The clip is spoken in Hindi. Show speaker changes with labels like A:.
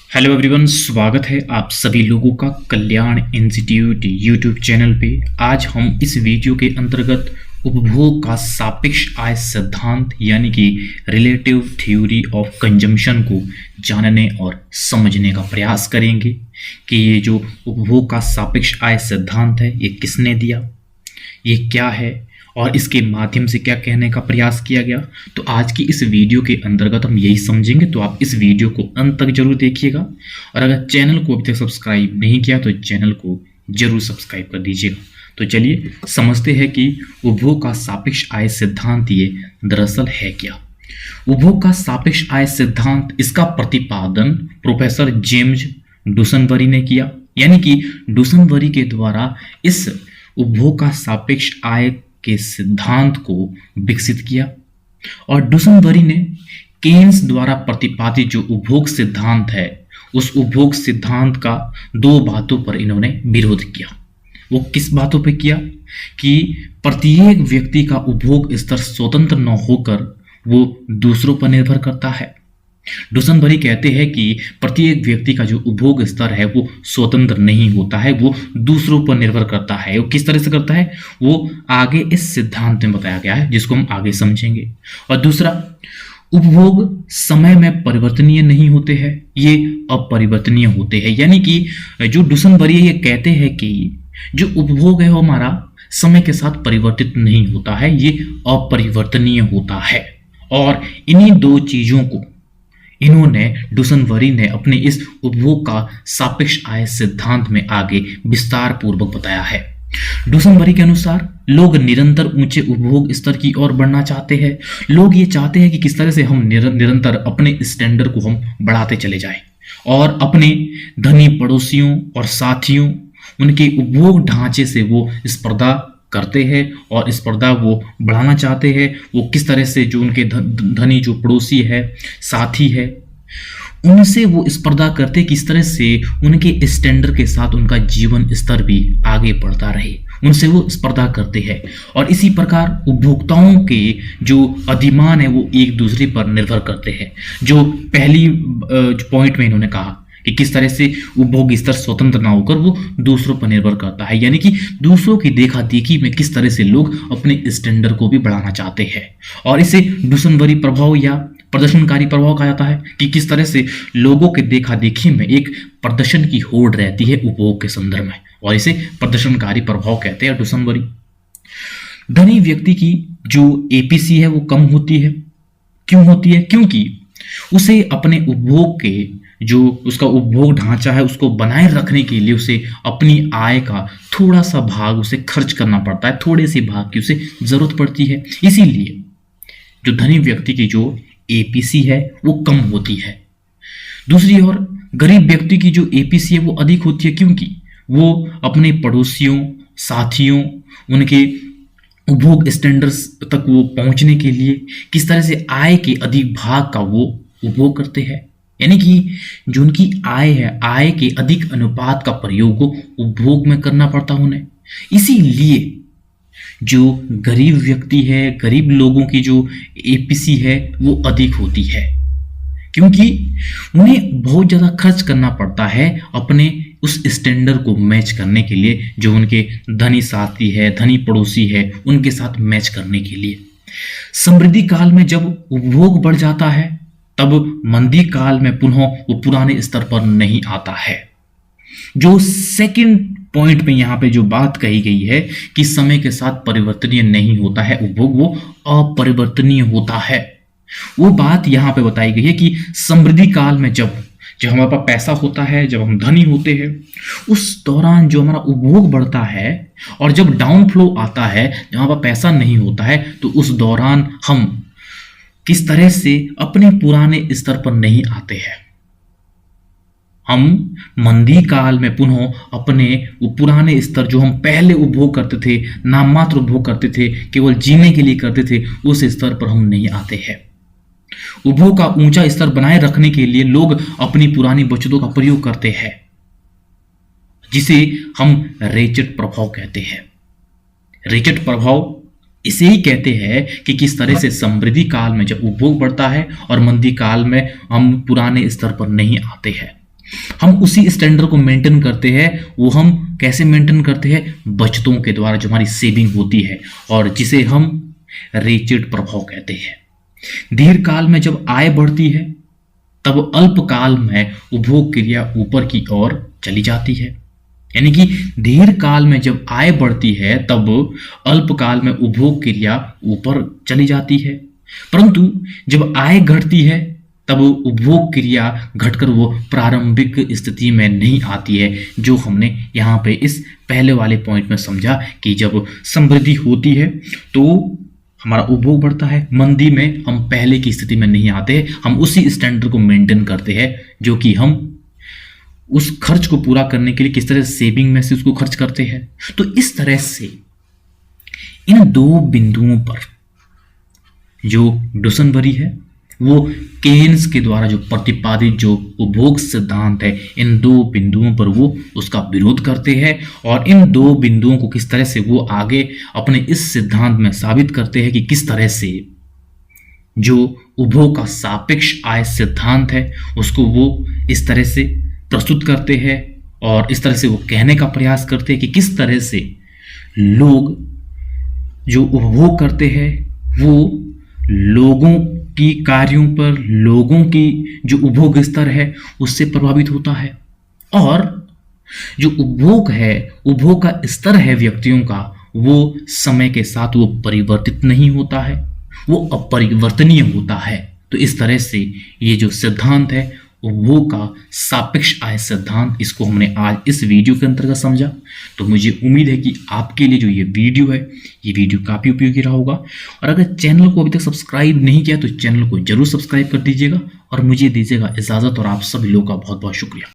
A: हेलो एवरीवन, स्वागत है आप सभी लोगों का कल्याण इंस्टीट्यूट यूट्यूब चैनल पे। आज हम इस वीडियो के अंतर्गत उपभोग का सापेक्ष आय सिद्धांत यानी कि रिलेटिव थ्योरी ऑफ कंजम्पशन को जानने और समझने का प्रयास करेंगे कि ये जो उपभोग का सापेक्ष आय सिद्धांत है ये किसने दिया, ये क्या है और इसके माध्यम से क्या कहने का प्रयास किया गया। तो आज की इस वीडियो के अंतर्गत हम यही समझेंगे, तो आप इस वीडियो को अंत तक जरूर देखिएगा और अगर चैनल को अभी तक सब्सक्राइब नहीं किया तो चैनल को जरूर सब्सक्राइब कर दीजिएगा। तो चलिए समझते हैं कि उपभोग का सापेक्ष आय सिद्धांत ये दरअसल है क्या। उपभोग का सापेक्ष आय सिद्धांत, इसका प्रतिपादन प्रोफेसर जेम्स डुसनबरी ने किया, यानी कि डुसनबरी के द्वारा इस उपभोग का सापेक्ष आय के सिद्धांत को विकसित किया। और डुसनबरी ने केन्स द्वारा प्रतिपादित जो उपभोग सिद्धांत है उस उपभोग सिद्धांत का दो बातों पर इन्होंने विरोध किया। वो किस बातों पे किया कि प्रत्येक व्यक्ति का उपभोग स्तर स्वतंत्र न होकर वो दूसरों पर निर्भर करता है। डुसनबरी कहते हैं कि प्रत्येक व्यक्ति का जो उपभोग स्तर है वो स्वतंत्र नहीं होता है, वो दूसरों पर निर्भर करता है। वो किस तरह से करता है वो आगे इस सिद्धांत में बताया गया है, जिसको हम आगे समझेंगे। और दूसरा, उपभोग समय में परिवर्तनीय नहीं होते हैं, ये अपरिवर्तनीय होते हैं। यानी कि जो डुसनबरी ये कहते हैं कि जो उपभोग है वो हमारा समय के साथ परिवर्तित नहीं होता है, ये अपरिवर्तनीय होता है। और इन्हीं दो चीजों को इन्होंने डुसनबरी ने अपने इस उपभोग का सापेक्ष आय सिद्धांत में आगे विस्तार पूर्वक बताया है। डुसनबरी के अनुसार लोग निरंतर ऊंचे उपभोग स्तर की ओर बढ़ना चाहते हैं। लोग ये चाहते हैं कि किस तरह से हम निरंतर अपने स्टैंडर्ड को हम बढ़ाते चले जाएं और अपने धनी पड़ोसियों और साथियों उनके उपभोग ढांचे से वो स्पर्धा करते हैं और स्पर्धा वो बढ़ाना चाहते हैं। वो किस तरह से जो उनके धनी जो पड़ोसी है, साथी है, उनसे वो स्पर्धा करते किस तरह से उनके स्टैंडर्ड के साथ उनका जीवन स्तर भी आगे बढ़ता रहे, उनसे वो स्पर्धा करते हैं। और इसी प्रकार उपभोक्ताओं के जो अधिमान है वो एक दूसरे पर निर्भर करते हैं। जो पहली पॉइंट में इन्होंने कहा कि किस तरह से उपभोग स्तर स्वतंत्र ना होकर वो दूसरों पर निर्भर करता है, यानी कि दूसरों की देखा देखी में किस तरह से लोग अपने स्टैंडर्ड को भी बढ़ाना चाहते हैं। और इसे डुसनबरी प्रभाव या प्रदर्शनकारी प्रभाव कहा जाता है कि किस तरह से लोगों के देखा देखी में एक प्रदर्शन की होड़ रहती है उपभोग के संदर्भ में, और इसे प्रदर्शनकारी प्रभाव कहते हैं डुसनबरी। धनी व्यक्ति की जो एपीसी है वो कम होती है। क्यों होती है? क्योंकि उसे अपने उपभोग के जो उसका उपभोग ढांचा है उसको बनाए रखने के लिए उसे अपनी आय का थोड़ा सा भाग उसे खर्च करना पड़ता है, थोड़े से भाग की उसे जरूरत पड़ती है। इसीलिए जो धनी व्यक्ति की जो एपीसी है वो कम होती है। दूसरी ओर गरीब व्यक्ति की जो एपीसी है वो अधिक होती है, क्योंकि वो अपने पड़ोसियों, साथियों, उनके उपभोग स्टैंडर्ड्स तक वो पहुंचने के लिए किस तरह से आय के अधिक भाग का वो उपभोग करते हैं। यानी कि जो उनकी आय है, आय के अधिक अनुपात का प्रयोग उपभोग में करना पड़ता उन्हें। इसीलिए जो गरीब व्यक्ति है, गरीब लोगों की जो एपीसी है वो अधिक होती है, क्योंकि उन्हें बहुत ज़्यादा खर्च करना पड़ता है अपने उस स्टैंडर्ड को मैच करने के लिए, जो उनके धनी साथी है, धनी पड़ोसी है, उनके साथ मैच करने के लिए। समृद्धि काल में जब उपभोग बढ़ जाता है तब मंदी काल में पुनः वो पुराने स्तर पर नहीं आता है। जो सेकंड पॉइंट में यहाँ पे जो बात कही गई है कि समय के साथ परिवर्तनीय नहीं होता है उपभोग, वो अपरिवर्तनीय होता है, वो बात यहाँ पे बताई गई है कि समृद्धि काल में जब हमारे पास पैसा होता है, जब हम धनी होते हैं, उस दौरान जो हमारा उपभोग बढ़ता है, और जब डाउन फ्लो आता है, जब हमारे पास पैसा नहीं होता है, तो उस दौरान हम किस तरह से अपने पुराने स्तर पर नहीं आते हैं। हम मंदी काल में पुनः अपने वो पुराने स्तर जो हम पहले उपभोग करते थे, नाम मात्र उपभोग करते थे, केवल जीने के लिए करते थे, उस स्तर पर हम नहीं आते हैं। उपभोग का ऊंचा स्तर बनाए रखने के लिए लोग अपनी पुरानी बचतों का प्रयोग करते हैं, जिसे हम रेचेट प्रभाव कहते हैं। रेचेट प्रभाव इसे ही कहते हैं कि किस तरह से समृद्धि काल में जब उपभोग बढ़ता है और मंदी काल में हम पुराने स्तर पर नहीं आते हैं। हम उसी स्टैंडर्ड को मेंटेन करते हैं। वो हम कैसे मेंटेन करते हैं? बचतों के द्वारा, जो हमारी सेविंग होती है और जिसे हम रेचेड प्रभाव कहते हैं। दीर्घकाल में जब आय बढ़ती है तब अल्पकाल में उपभोग क्रिया ऊपर की ओर चली जाती है। यानी कि दीर्घकाल में जब आय बढ़ती है तब अल्पकाल में उपभोग क्रिया ऊपर चली जाती है, परंतु जब आय घटती है तब उपभोग क्रिया घटकर वो प्रारंभिक स्थिति में नहीं आती है, जो हमने यहाँ पे इस पहले वाले पॉइंट में समझा कि जब समृद्धि होती है तो हमारा उपभोग बढ़ता है, मंदी में हम पहले की स्थिति में नहीं आते, हम उसी स्टैंडर्ड को मेंटेन करते हैं, जो कि हम उस खर्च को पूरा करने के लिए किस तरह सेविंग में से उसको खर्च करते हैं। तो इस तरह से इन दो बिंदुओं पर जो डुसनबरी है वो केन्स के द्वारा जो प्रतिपादित जो उपभोग सिद्धांत है, इन दो बिंदुओं पर वो उसका विरोध करते हैं और इन दो बिंदुओं को किस तरह से वो आगे अपने इस सिद्धांत में साबित करते हैं कि किस तरह से जो उपभोग का सापेक्ष आय सिद्धांत है उसको वो इस तरह से प्रस्तुत करते हैं और इस तरह से वो कहने का प्रयास करते हैं कि किस तरह से लोग जो उपभोग करते हैं वो लोगों की कार्यों पर, लोगों की जो उपभोग स्तर है उससे प्रभावित होता है, और जो उपभोग है, उपभोग का स्तर है व्यक्तियों का, वो समय के साथ वो परिवर्तित नहीं होता है, वो अपरिवर्तनीय होता है। तो इस तरह से ये जो सिद्धांत है उपभोग का सापेक्ष आय सिद्धांत, इसको हमने आज इस वीडियो के अंतर्गत समझा। तो मुझे उम्मीद है कि आपके लिए जो ये वीडियो है, ये वीडियो काफ़ी उपयोगी रहा होगा। और अगर चैनल को अभी तक सब्सक्राइब नहीं किया तो चैनल को जरूर सब्सक्राइब कर दीजिएगा और मुझे दीजिएगा इजाज़त। और आप सभी लोगों का बहुत बहुत शुक्रिया।